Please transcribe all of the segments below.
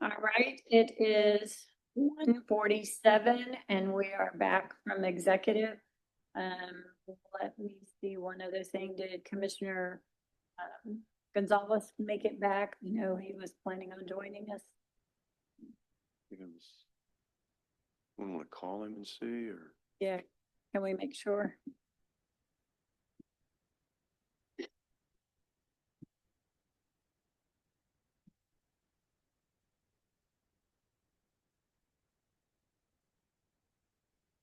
All right, it is 1:47 and we are back from executive. Let me see one other thing. Did Commissioner Gonzalez make it back? No, he was planning on joining us. We want to call him and see, or Yeah, can we make sure?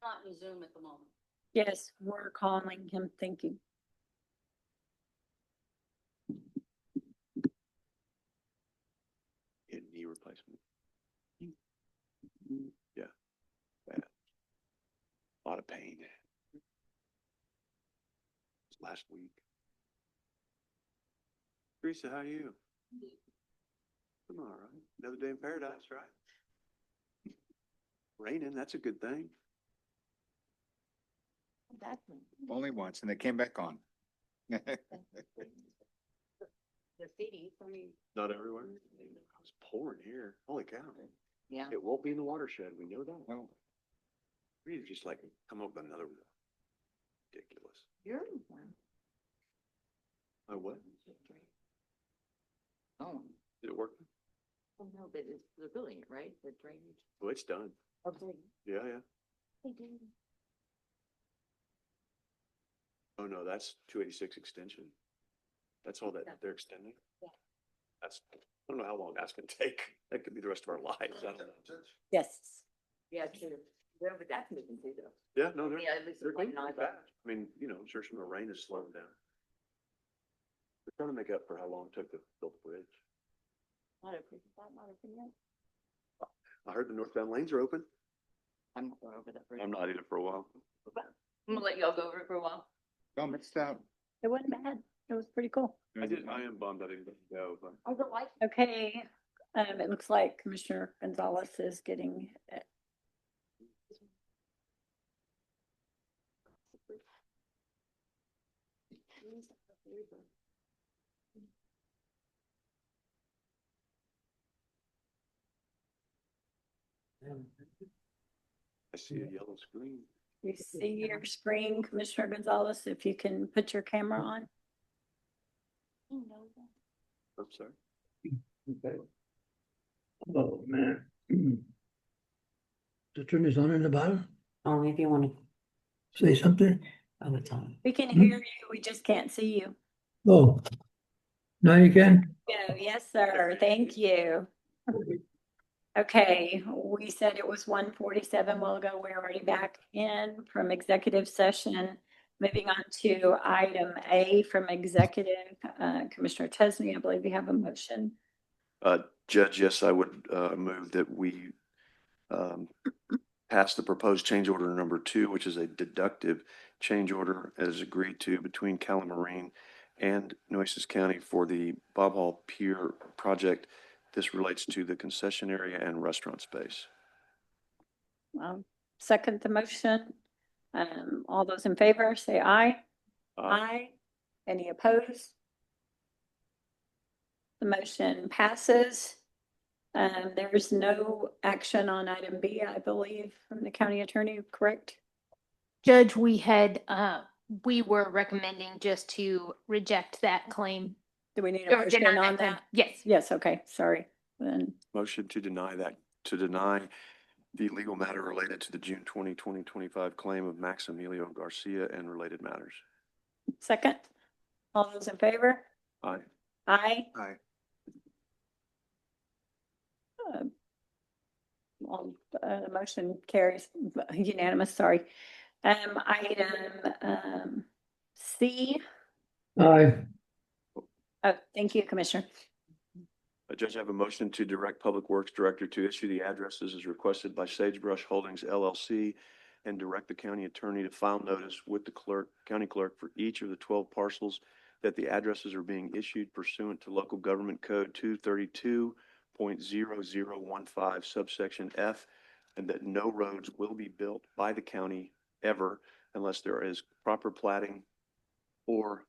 Not in Zoom at the moment. Yes, we're calling him. Thank you. knee replacement. Yeah, bad. A lot of pain. Last week. Teresa, how are you? I'm all right. Another day in paradise, right? Raining, that's a good thing. Only once, and they came back on. The city, I mean. Not everywhere. It was pouring here. Holy cow. Yeah. It won't be in the watershed. We know that. No. We need to just like come up with another one. Ridiculous. You're one. Oh, what? Oh, Is it working? well, no, but it's, they're building it, right? The drainage. Oh, it's done. Okay. Yeah, yeah. They do. Oh, no, that's 286 extension. That's all that Yeah. they're extending? Yeah. That's, I don't know how long that's gonna take. That could be the rest of our lives. I don't know. Yes. Yeah, true. Yeah, but that's moving too, though. Yeah, no, they're, Yeah, at least they're it's going like fast. I mean, you know, I'm sure some of the rain has slowed down. They're trying to make up for how long it took to build the bridge. Not open, not open yet. I heard the northbound lanes are open. I'm not going over that bridge. I'm not either for a while. I'm gonna let y'all go over it for a while. No, mixed out. It wasn't bad. It was pretty cool. I am bummed I didn't go, but I don't like. Okay, it looks like Commissioner Gonzalez is getting it. I see a yellow screen. You see your screen, Commissioner Gonzalez, if you can put your camera on. I'm sorry. Okay. Oh, man. To turn this on in the bottom, Only if you want to. say something. All the time. We can hear you, we just can't see you. Oh, now you can? Yeah, yes, sir. Thank you. Okay, we said it was 1:47 a while ago. We're already back in from executive session. Moving on to item A from executive, Commissioner Tesney, I believe you have a motion. Judge, yes, I would move that we pass the proposed change order number 2, which is a deductive change order as agreed to between Calamarine and Nueces County for the Bob Hall Pier project. This relates to the concession area and restaurant space. Second the motion. All those in favor, say aye. Aye. Any opposed? The motion passes. There is no action on item B, I believe, from the county attorney, correct? Judge, we were recommending just to reject that claim. Do we need a Or motion deny on claim. that? Yes. Yes, okay, sorry. Then, Motion to deny the legal matter related to the June 2025 claim of Maximilio Garcia and related matters. second, all those in favor? Aye. Aye. Aye. The motion carries unanimous, sorry. Item C. Aye. Oh, thank you, Commissioner. Judge, I have a motion to direct Public Works Director to issue the addresses as requested by Sagebrush Holdings LLC and direct the county attorney to file notice with the county clerk for each of the 12 parcels that the addresses are being issued pursuant to local government code 232.0015 subsection F, and that no roads will be built by the county ever unless there is proper platting or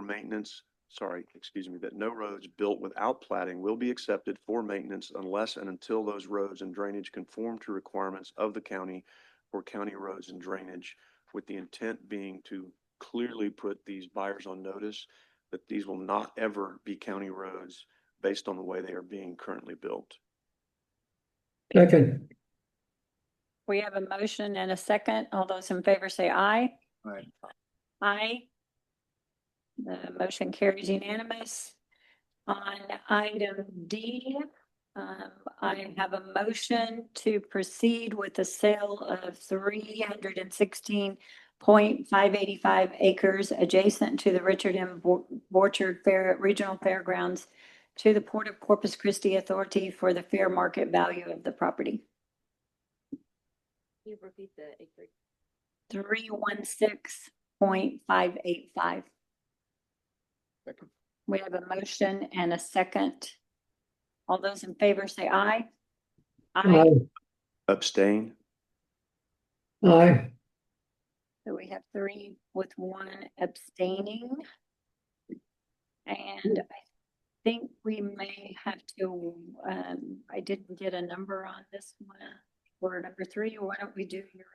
maintenance, that no roads built without platting will be accepted for maintenance unless and until those roads and drainage conform to requirements of the county or county roads and drainage, with the intent being to clearly put these buyers on notice that these will not ever be county roads based on the way they are being currently built. second, We have a motion and a second. All those in favor say aye. Right. Aye. The motion carries unanimous. On item D, I have a motion to proceed with the sale of 316.585 acres adjacent to the Richard M. Borchard Fair Regional Fairgrounds to the Port of Corpus Christi Authority for the fair market value of the property. You repeat the acreage. 316.585. Second. We have a motion and a second. All those in favor say aye. aye, Abstain? aye, So we have three with one abstaining. And I think we may have to, I didn't get a number on this one for number three. Why don't we do your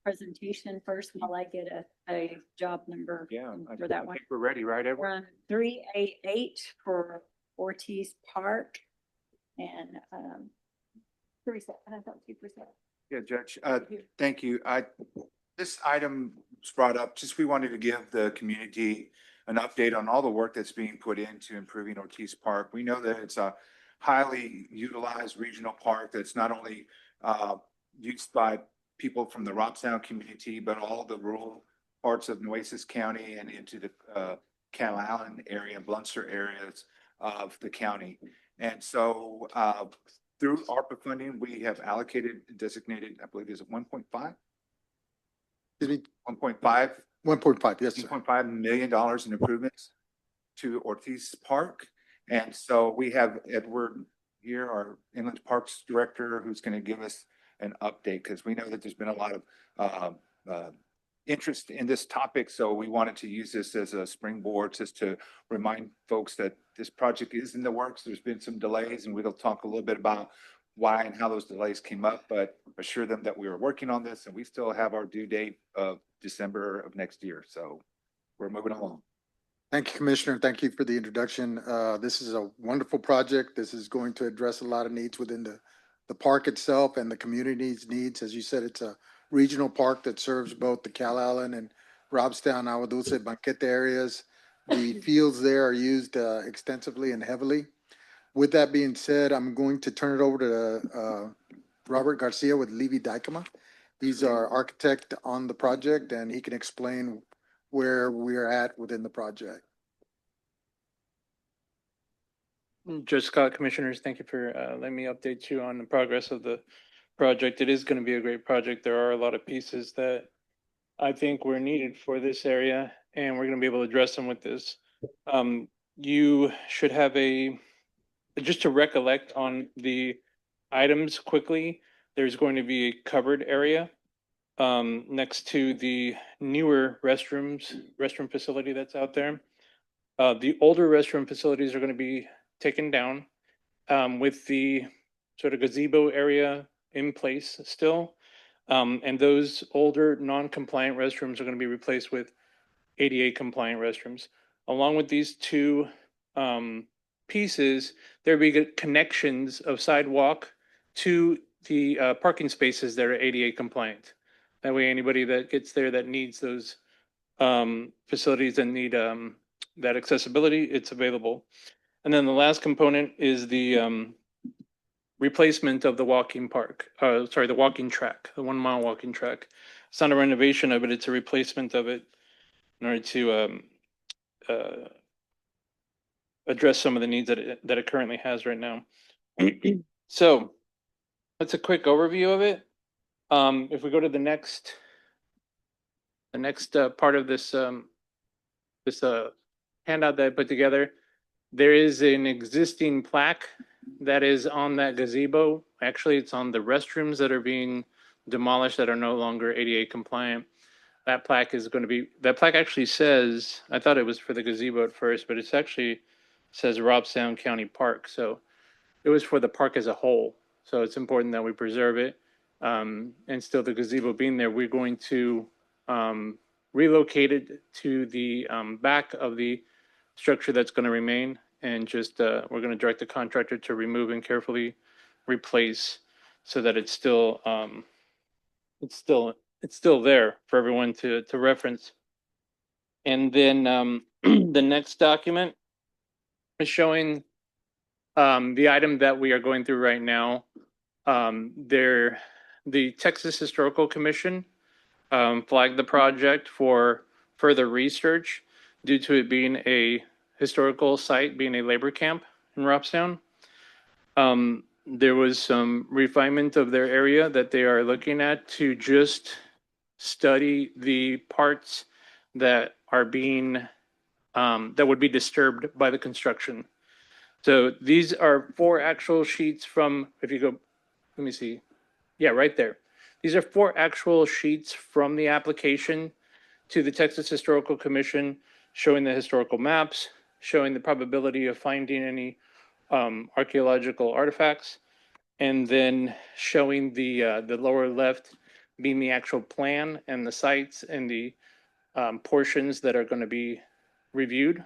presentation first while I get a job number Yeah, for that one? We're ready, right, We're on 388 for Ortiz Park and, Teresa, I thought 2%. Yeah, Judge, thank you. This item was brought up, just we wanted to give the community an update on all the work that's being put into improving Ortiz Park. We know that it's a highly utilized regional park that's not only used by people from the Robstown community, but all the rural parts of Nueces County and into the Cal Allen area, Blunster areas of the county. And so through ARPA funding, we have allocated and designated, I believe, is it 1.5? Excuse me, 1.5, 1.5, yes, sir. $1.5 million in improvements to Ortiz Park. And so we have Edward here, our Inland Parks Director, who's going to give us an update because we know that there's been a lot of interest in this topic. So we wanted to use this as a springboard just to remind folks that this project is in the works. There's been some delays, and we'll talk a little bit about why and how those delays came up, but assure them that we are working on this and we still have our due date of December of next year. So we're moving along. Thank you, Commissioner. Thank you for the introduction. This is a wonderful project. This is going to address a lot of needs within the park itself and the community's needs. As you said, it's a regional park that serves both the Cal Allen and Robstown, Agua Dulce, Banquete areas. The fields there are used extensively and heavily. With that being said, I'm going to turn it over to Robert Garcia with Levy Dykema. He's our architect on the project, and he can explain where we're at within the project. Judge Scott, Commissioners, thank you for letting me update you on the progress of the project. It is going to be a great project. There are a lot of pieces that I think were needed for this area, and we're going to be able to address them with this. You should have just to recollect on the items quickly, there's going to be a covered area next to the newer restroom facility that's out there. The older restroom facilities are going to be taken down with the sort of gazebo area in place still. And those older non-compliant restrooms are going to be replaced with ADA compliant restrooms. Along with these two pieces, there'll be connections of sidewalk to the parking spaces that are ADA compliant. That way, anybody that gets there that needs those facilities and need that accessibility, it's available. And then the last component is the replacement of the walking park, the walking track, the 1 mile walking track. It's not a renovation of it, it's a replacement of it in order to address some of the needs that it currently has right now. So that's a quick overview of it. If we go to the next part of this handout that I put together, there is an existing plaque that is on that gazebo. Actually, it's on the restrooms that are being demolished that are no longer ADA compliant. that plaque is going to be, that plaque actually says, I thought it was for the gazebo at first, but it's actually says Robstown County Park. So it was for the park as a whole. So it's important that we preserve it. And still the gazebo being there, we're going to relocate it to the back of the structure that's going to remain. And just, we're going to direct the contractor to remove and carefully replace so that it's still, it's still there for everyone to reference. And then the next document is showing the item that we are going through right now. The Texas Historical Commission flagged the project for further research due to it being a historical site, being a labor camp in Robstown. There was some refinement of their area that they are looking at to just study the parts that are being that would be disturbed by the construction. So these are 4 actual sheets from, if you go, let me see. Yeah, right there. These are 4 actual sheets from the application to the Texas Historical Commission showing the historical maps, showing the probability of finding any archaeological artifacts, and then showing the lower left being the actual plan and the sites and the portions that are going to be reviewed.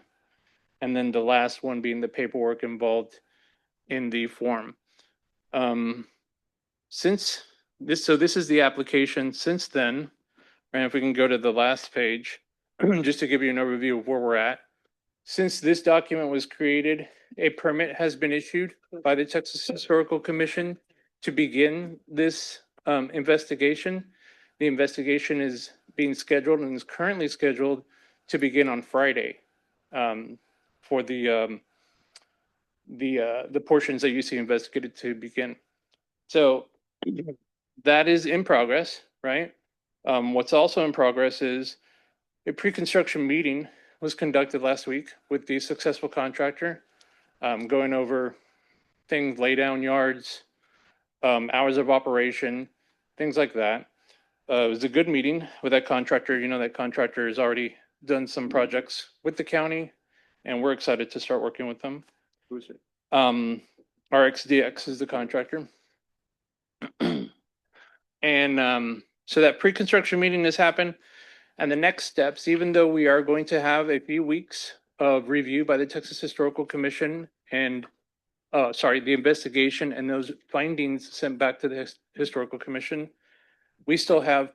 And then the last one being the paperwork involved in the form. Since this, so this is the application since then, and if we can go to the last page, just to give you an overview of where we're at. Since this document was created, a permit has been issued by the Texas Historical Commission to begin this investigation. The investigation is being scheduled and is currently scheduled to begin on Friday for the portions that you see investigated to begin. So that is in progress, right? What's also in progress is a pre-construction meeting was conducted last week with the successful contractor, going over things, lay down yards, hours of operation, things like that. It was a good meeting with that contractor. You know, that contractor has already done some projects with the county, and we're excited to start working with them. Who is it? RXDX is the contractor. And so that pre-construction meeting has happened. And the next steps, even though we are going to have a few weeks of review by the Texas Historical Commission and, the investigation and those findings sent back to the Historical Commission, we still have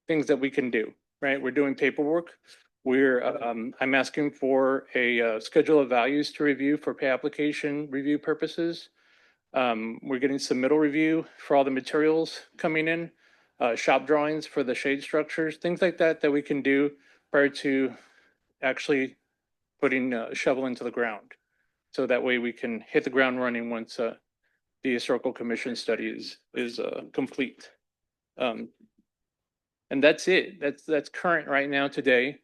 things that we can do, right? We're doing paperwork. I'm asking for a schedule of values to review for pay application review purposes. We're getting submittal review for all the materials coming in, shop drawings for the shade structures, things like that that we can do prior to actually putting a shovel into the ground. So that way we can hit the ground running once the Historical Commission study is complete. And that's it. That's current right now today,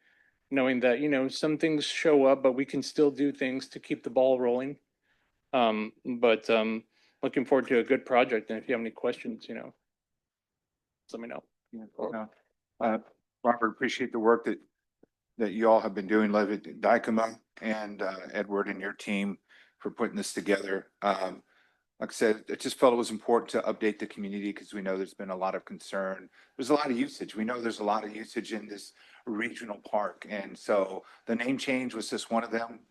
knowing that, you know, some things show up, but we can still do things to keep the ball rolling. But looking forward to a good project. And if you have any questions, you know, let me know. Robert, appreciate the work that you all have been doing, Levitt Dykema and Edward and your team for putting this together. Like I said, I just felt it was important to update the community because we know there's been a lot of concern. There's a lot of usage. We know there's a lot of usage in this regional park. And so the name change was just one of them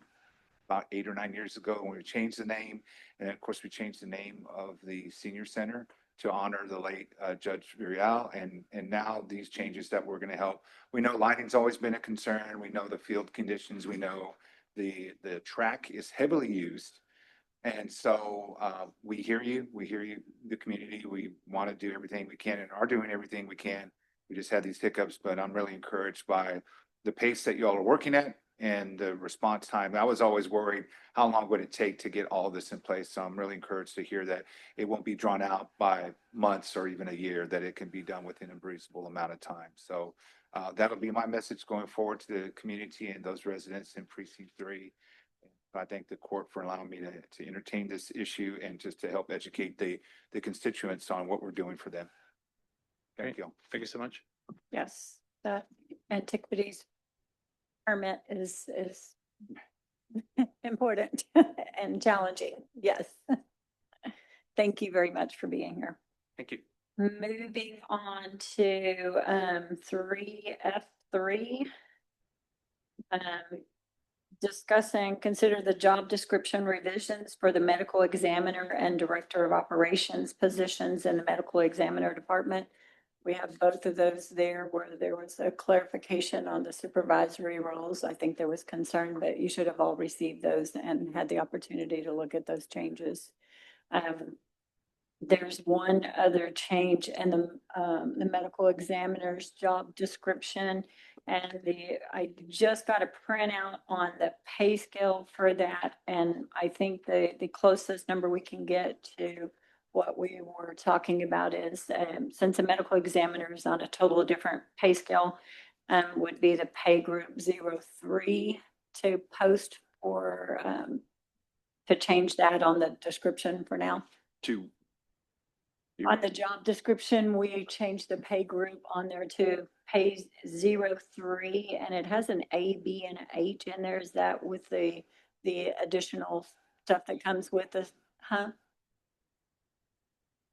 about 8 or 9 years ago when we changed the name. And of course, we changed the name of the senior center to honor the late Judge Virial. And now these changes that we're going to help. We know lighting's always been a concern. We know the field conditions. We know the track is heavily used. And so we hear you, the community. We want to do everything we can and are doing everything we can. We just had these hiccups, but I'm really encouraged by the pace that y'all are working at and the response time. I was always worried, how long would it take to get all of this in place? So I'm really encouraged to hear that it won't be drawn out by months or even a year, that it can be done within a reasonable amount of time. So that'll be my message going forward to the community and those residents in Precinct 3. I thank the court for allowing me to entertain this issue and just to help educate the constituents on what we're doing for them. Thank you. Thank you so much. Yes, that antiquities permit is important and challenging. Yes. Thank you very much for being here. Thank you. Moving on to 3F3. Discuss and consider the job description revisions for the medical examiner and director of operations positions in the medical examiner department. We have both of those there where there was a clarification on the supervisory roles. I think there was concern, but you should have all received those and had the opportunity to look at those changes. There's one other change in the medical examiner's job description. And I just got a printout on the pay scale for that. And I think the closest number we can get to what we were talking about is, since a medical examiner is on a total different pay scale, would be the pay group 03 to post for, to change that on the description for now. To. On the job description, we changed the pay group on there to pay 03, and it has an A, B, and an H in there. Is that with the additional stuff that comes with this? Huh?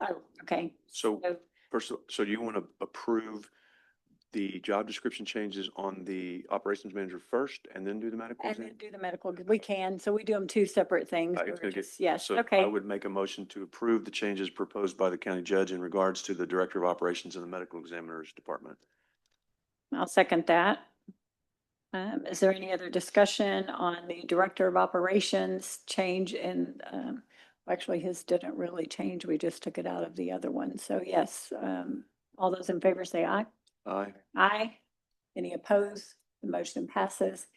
Oh, okay. So first, so you want to approve the job description changes on the operations manager first and then do the medical And exam? then do the medical, we can, so we do them two separate things. It's We're gonna get- just- Yes, So I okay. would make a motion to approve the changes proposed by the county judge in regards to the director of operations in the medical examiner's department. I'll second that. Is there any other discussion on the director of operations change in, actually his didn't really change. We just took it out of the other one. So yes, all those in favor say aye. Aye. Aye. Any opposed? The motion passes.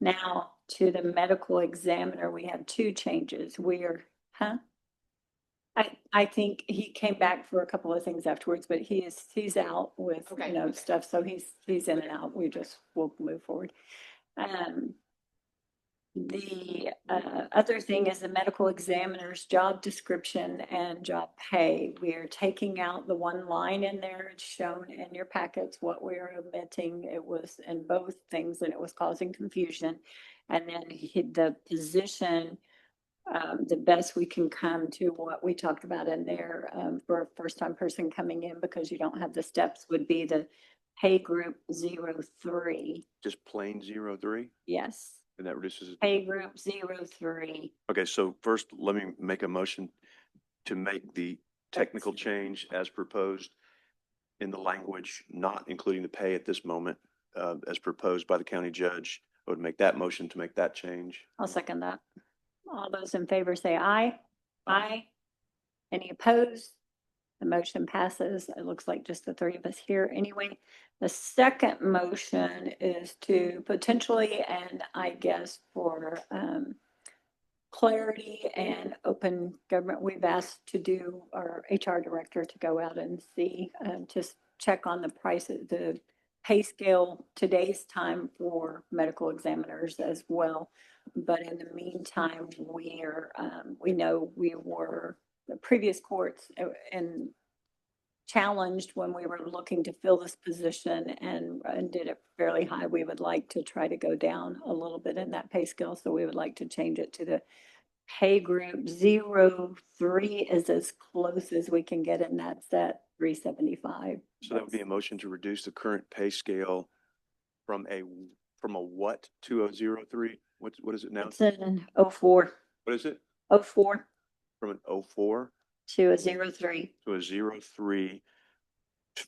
Now to the medical examiner, we have two changes. I think he came back for a couple of things afterwards, but he's out with, Okay. stuff. So he's in and out. We'll move forward. The other thing is the medical examiner's job description and job pay. We are taking out the one line in there. It's shown in your packets what we're omitting. It was in both things and it was causing confusion. And then the position, the best we can come to what we talked about in there, for a first-time person coming in, because you don't have the steps, would be the pay group 03. Just plain 03, Yes, and that reduces it. pay group 03. Okay, so first, let me make a motion to make the technical change as proposed in the language, not including the pay at this moment, as proposed by the county judge. I would make that motion to make that change. I'll second that. All those in favor say aye. Aye. Any opposed? The motion passes. It looks like just the three of us here anyway. The second motion is to potentially, and I guess for clarity and open government, we've asked to do our HR director to go out and see, just check on the prices, the pay scale today's time for medical examiners as well. But in the meantime, we know we were the previous courts and challenged when we were looking to fill this position and did it fairly high. We would like to try to go down a little bit in that pay scale. So we would like to change it to the pay group 03 is as close as we can get, and that's at 375. So that would be a motion to reduce the current pay scale from a what to a 03? What is it now? It's an 04, What is it? 04 From an 04 to a 03. to a 03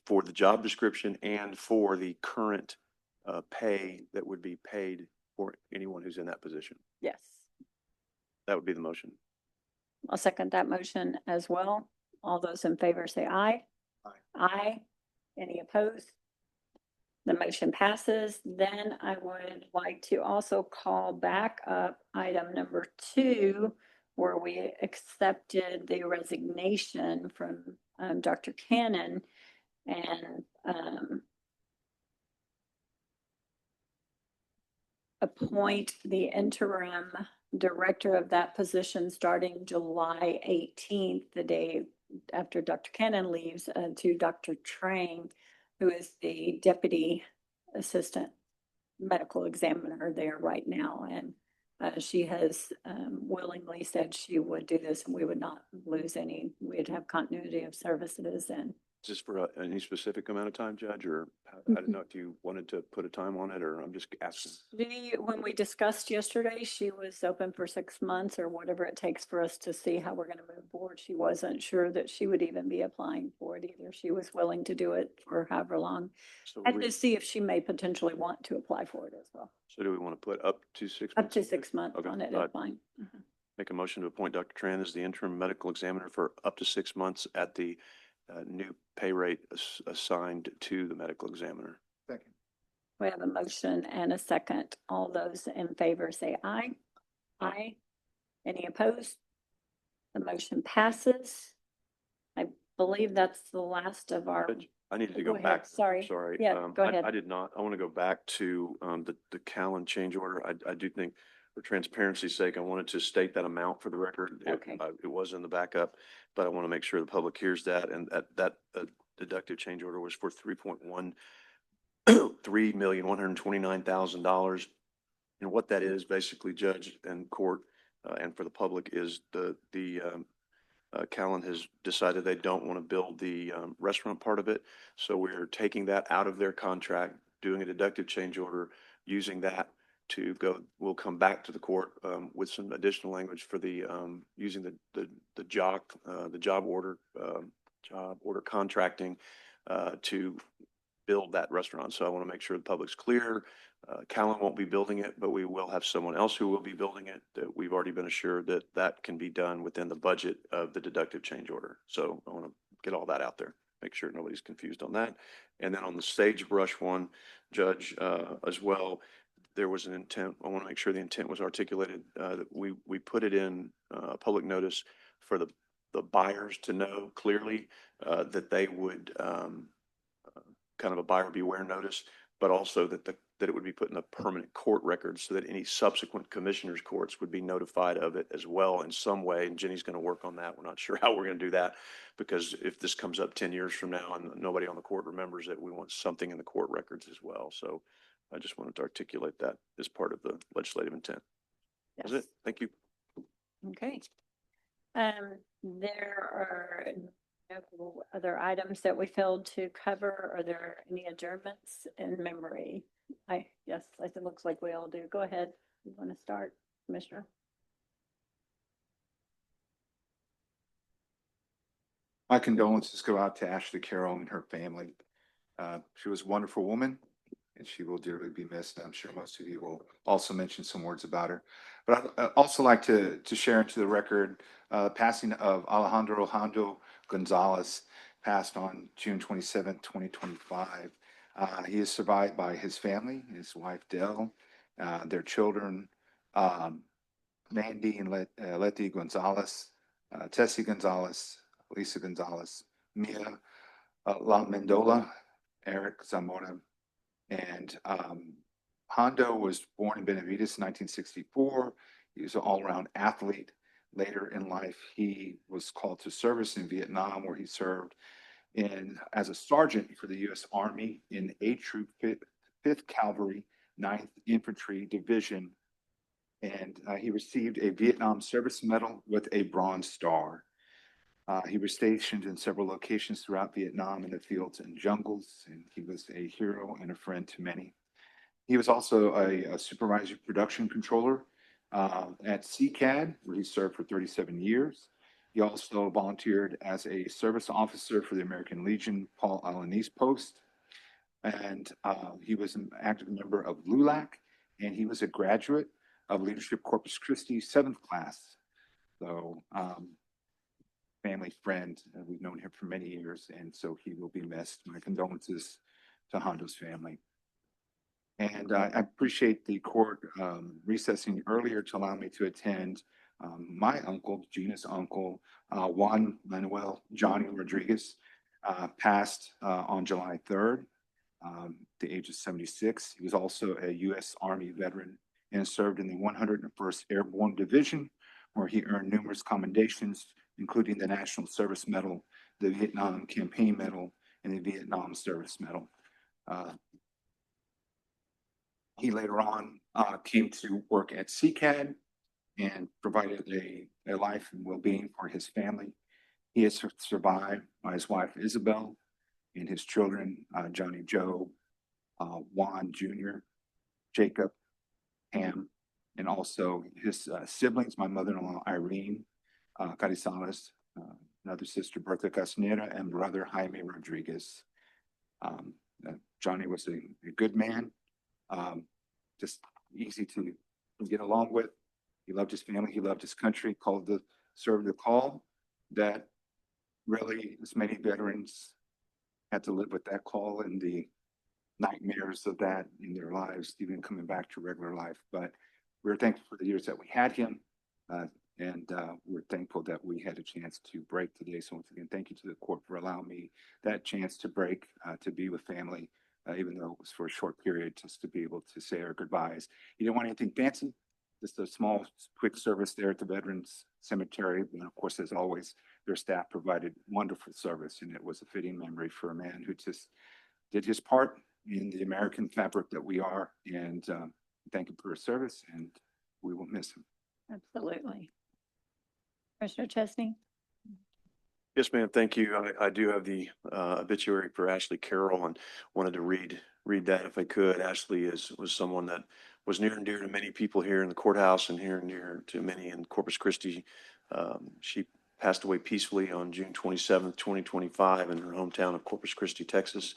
for the job description and for the current pay that would be paid for anyone who's in that position. Yes. That would be the motion. I'll second that motion as well. All those in favor say aye. Aye. Aye. Any opposed? The motion passes. Then I would like to also call back up item number 2, where we accepted the resignation from Dr. Cannon and appoint the interim director of that position starting July 18th, the day after Dr. Cannon leaves, to Dr. Trang, who is the deputy assistant medical examiner there right now, and she has willingly said she would do this, and we would not lose any, we'd have continuity of services, and Is this for any specific amount of time, Judge, or I didn't know if you wanted to put a time on it, or I'm just asking. when we discussed yesterday, she was open for 6 months or whatever it takes for us to see how we're going to move forward. She wasn't sure that she would even be applying for it either. She was willing to do it for however long, So and to see if she may potentially want to apply for it as well. so do we want to put up to 6 Up months? to 6 months Okay, on it, I'd is fine. Mhm. make a motion to appoint Dr. Tran as the interim medical examiner for up to 6 months at the new pay rate assigned to the medical examiner. Second. We have a motion and a second. All those in favor say aye. Aye. Any opposed? The motion passes. I believe that's the last of our, Judge, I needed to Go go ahead. back. Sorry. Sorry. Yeah, go ahead. I did not. I want to go back to the Callan change order. I do think for transparency's sake, I wanted to state that amount for the record. Okay. It was in the backup, but I want to make sure the public hears that. And that deductive change order was for $3,129,000. And what that is basically, Judge and court, and for the public, is Callan has decided they don't want to build the restaurant part of it. So we're taking that out of their contract, doing a deductive change order, using that to go, we'll come back to the court with some additional language for using the job order contracting to build that restaurant. So I want to make sure the public's clear. Callan won't be building it, but we will have someone else who will be building it. That we've already been assured that that can be done within the budget of the deductive change order. So I want to get all that out there, make sure nobody's confused on that. And then on the sagebrush one, Judge, as well, there was an intent. I want to make sure the intent was articulated, that we put it in public notice for the buyers to know clearly that they would kind of a buyer beware notice, but also that it would be put in a permanent court record so that any subsequent commissioners courts would be notified of it as well in some way. And Jenny's going to work on that. We're not sure how we're going to do that, because if this comes up 10 years from now and nobody on the court remembers it, we want something in the court records as well. So I just wanted to articulate that as part of the legislative intent. That's Yes. it. Thank you. Okay. There are no other items that we failed to cover. Are there any adjournments in memory? Yes, it looks like we all do. Go ahead. You want to start, Commissioner? My condolences go out to Ashley Carroll and her family. She was a wonderful woman, and she will dearly be missed. I'm sure most of you will also mention some words about her. But I'd also like to share into the record passing of Alejandro Hondo Gonzalez, passed on June 27th, 2025. He is survived by his family, his wife Dell, their children, Mandy and Letty Gonzalez, Tessie Gonzalez, Lisa Gonzalez, Mia La Mendola, Eric Zamora, and Hondo was born in Benavides in 1964. He was an all-around athlete. Later in life, he was called to service in Vietnam, where he served as a sergeant for the U.S. Army in A Troop 5th Cavalry 9th Infantry Division. And he received a Vietnam Service Medal with a Bronze Star. He was stationed in several locations throughout Vietnam in the fields and jungles, and he was a hero and a friend to many. He was also a supervisory production controller at CCAD, where he served for 37 years. He also volunteered as a service officer for the American Legion Paul Alaniz Post, and he was an active member of LULAC, and he was a graduate of Leadership Corpus Christi 7th class. So family friend. We've known him for many years, and so he will be missed. My condolences to Hondo's family. And I appreciate the court recessing earlier to allow me to attend my uncle, Gina's uncle, Juan Manuel Johnny Rodriguez, passed on July 3rd, the age of 76. He was also a U.S. Army veteran and served in the 101st Airborne Division, where he earned numerous commendations, including the National Service Medal, the Vietnam Campaign Medal, and the Vietnam Service Medal. He later on came to work at CCAD and provided a life and well-being for his family. He is survived by his wife Isabel and his children, Johnny Joe, Juan Jr., Jacob, Ham, and also his siblings, my mother-in-law Irene Carizales, another sister Bertha Castaneda, and brother Jaime Rodriguez. Johnny was a good man, just easy to get along with. He loved his family, he loved his country, served the call that really as many veterans had to live with that call and the nightmares of that in their lives, even coming back to regular life. But we're thankful for the years that we had him. And we're thankful that we had a chance to break today. So once again, thank you to the court for allowing me that chance to break, to be with family, even though it was for a short period, just to be able to say our goodbyes. You didn't want anything fancy, just a small, quick service there at the Veterans Cemetery. And of course, as always, their staff provided wonderful service, and it was a fitting memory for a man who just did his part in the American fabric that we are. And thank him for his service, and we will miss him. Absolutely. Commissioner Chesney? Yes, ma'am. Thank you. I do have the obituary for Ashley Carroll and wanted to read that if I could. Ashley was someone that was near and dear to many people here in the courthouse and here and near to many in Corpus Christi. She passed away peacefully on June 27th, 2025 in her hometown of Corpus Christi, Texas.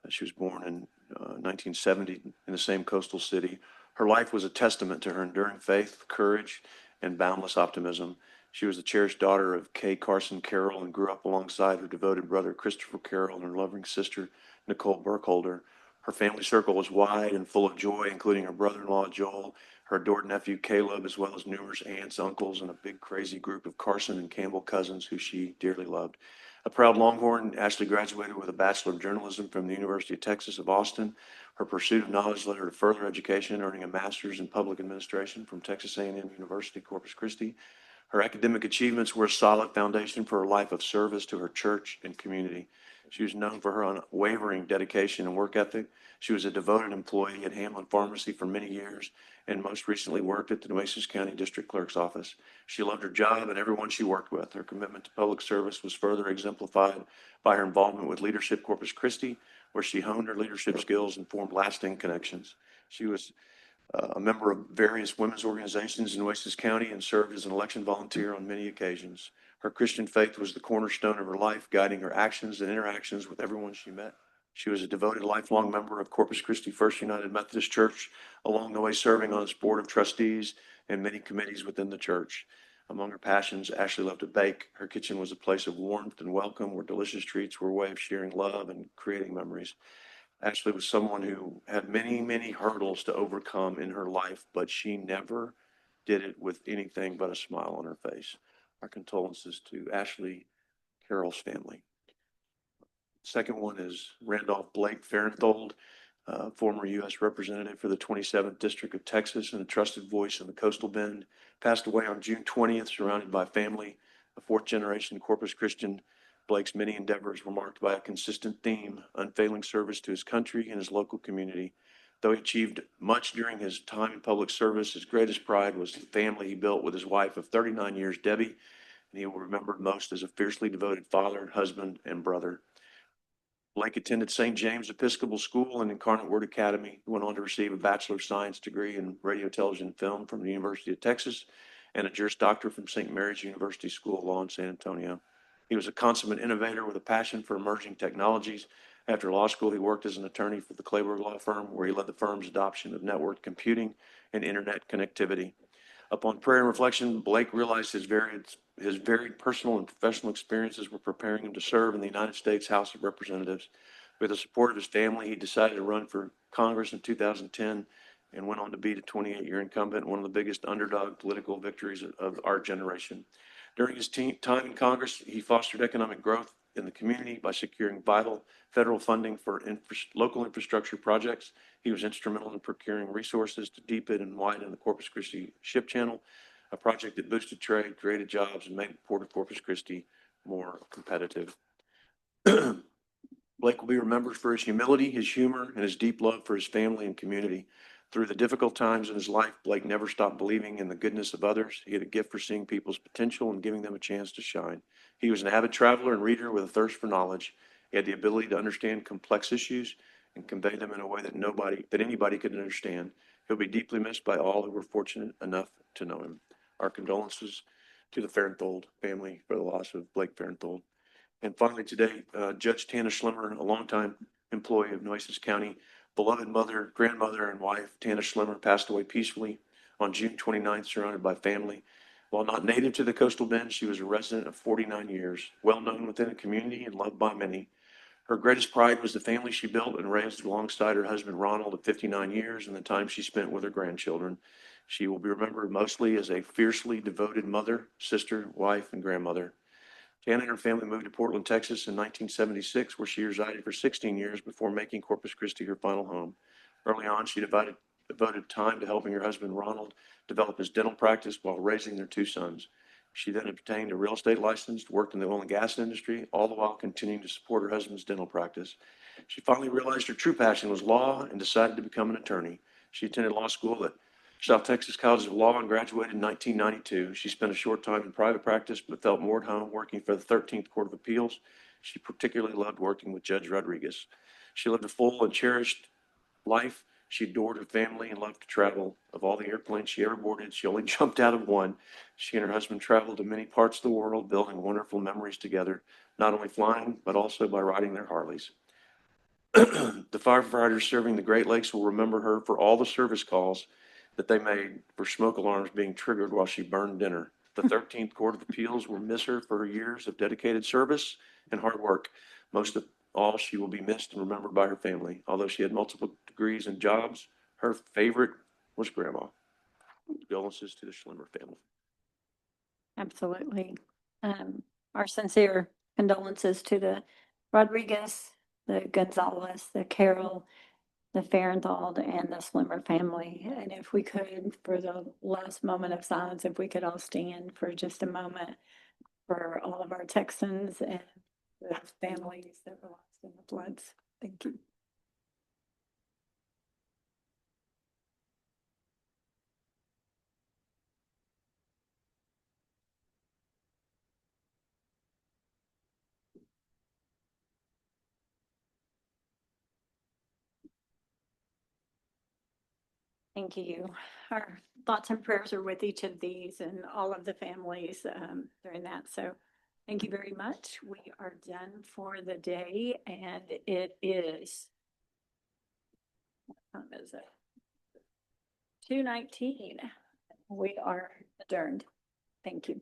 She was born in 1970 in the same coastal city. Her life was a testament to her enduring faith, courage, and boundless optimism. She was the cherished daughter of Kay Carson Carroll and grew up alongside her devoted brother Christopher Carroll and her loving sister Nicole Burkholder. Her family circle was wide and full of joy, including her brother-in-law Joel, her adored nephew Caleb, as well as numerous aunts, uncles, and a big crazy group of Carson and Campbell cousins who she dearly loved. A proud Longhorn, Ashley graduated with a Bachelor of Journalism from the University of Texas of Austin. Her pursuit of knowledge led her to further education, earning a master's in public administration from Texas A&M University, Corpus Christi. Her academic achievements were a solid foundation for her life of service to her church and community. She was known for her unwavering dedication and work ethic. She was a devoted employee at Hamlin Pharmacy for many years and most recently worked at the Nueces County District Clerk's Office. She loved her job and everyone she worked with. Her commitment to public service was further exemplified by her involvement with Leadership Corpus Christi, where she honed her leadership skills and formed lasting connections. She was a member of various women's organizations in Nueces County and served as an election volunteer on many occasions. Her Christian faith was the cornerstone of her life, guiding her actions and interactions with everyone she met. She was a devoted lifelong member of Corpus Christi First United Methodist Church, along the way serving on its board of trustees and many committees within the church. Among her passions, Ashley loved to bake. Her kitchen was a place of warmth and welcome, where delicious treats were a way of sharing love and creating memories. Ashley was someone who had many, many hurdles to overcome in her life, but she never did it with anything but a smile on her face. Our condolences to Ashley Carroll's family. Second one is Randolph Blake Farenthold, former U.S. Representative for the 27th District of Texas and a trusted voice in the Coastal Bend. Passed away on June 20th, surrounded by family. A fourth generation Corpus Christian, Blake's many endeavors were marked by a consistent theme, unfailing service to his country and his local community. Though he achieved much during his time in public service, his greatest pride was the family he built with his wife of 39 years, Debbie, and he will be remembered most as a fiercely devoted father, husband, and brother. Blake attended St. James Episcopal School and Incarnate Word Academy. He went on to receive a Bachelor of Science degree in Radio, Television, and Film from the University of Texas and a Juris Doctor from St. Mary's University School of Law in San Antonio. He was a consummate innovator with a passion for emerging technologies. After law school, he worked as an attorney for the Clayburgh Law Firm, where he led the firm's adoption of network computing and internet connectivity. Upon prayer and reflection, Blake realized his varied personal and professional experiences were preparing him to serve in the United States House of Representatives. With the support of his family, he decided to run for Congress in 2010 and went on to beat a 28-year incumbent, one of the biggest underdog political victories of our generation. During his time in Congress, he fostered economic growth in the community by securing vital federal funding for local infrastructure projects. He was instrumental in procuring resources to deepen and widen the Corpus Christi ship channel, a project that boosted trade, created jobs, and made the port of Corpus Christi more competitive. Blake will be remembered for his humility, his humor, and his deep love for his family and community. Through the difficult times in his life, Blake never stopped believing in the goodness of others. He had a gift for seeing people's potential and giving them a chance to shine. He was an avid traveler and reader with a thirst for knowledge. He had the ability to understand complex issues and convey them in a way that anybody could understand. He'll be deeply missed by all who were fortunate enough to know him. Our condolences to the Farenthold family for the loss of Blake Farenthold. And finally, today, Judge Tana Schlimmer, a longtime employee of Nueces County, beloved mother, grandmother, and wife, Tana Schlimmer, passed away peacefully on June 29th, surrounded by family. While not native to the coastal bend, she was a resident of 49 years, well known within the community and loved by many. Her greatest pride was the family she built and raised alongside her husband Ronald of 59 years and the time she spent with her grandchildren. She will be remembered mostly as a fiercely devoted mother, sister, wife, and grandmother. Tana and her family moved to Portland, Texas in 1976, where she resided for 16 years before making Corpus Christi her final home. Early on, she devoted time to helping her husband Ronald develop his dental practice while raising their two sons. She then obtained a real estate license, worked in the oil and gas industry, all the while continuing to support her husband's dental practice. She finally realized her true passion was law and decided to become an attorney. She attended law school at South Texas College of Law and graduated in 1992. She spent a short time in private practice, but felt more at home working for the 13th Court of Appeals. She particularly loved working with Judge Rodriguez. She lived a full and cherished life. She adored her family and loved to travel. Of all the airplanes she ever boarded, she only jumped out of one. She and her husband traveled to many parts of the world, building wonderful memories together, not only flying, but also by riding their Harleys. The firefighters serving the Great Lakes will remember her for all the service calls that they made for smoke alarms being triggered while she burned dinner. The 13th Court of Appeals will miss her for her years of dedicated service and hard work. Most of all, she will be missed and remembered by her family. Although she had multiple degrees and jobs, her favorite was grandma. Condolences to the Schlimmer family. Absolutely. Our sincere condolences to the Rodriguez, the Gonzalez, the Carroll, the Farenthold, and the Slimmer family. And if we could, for the last moment of silence, if we could all stand for just a moment for all of our Texans and the families that were lost in the floods. Thank you. Thank you. Our thoughts and prayers are with each of these and all of the families during that. So thank you very much. We are done for the day and it is, what time is it? 2:19. We are adjourned. Thank you.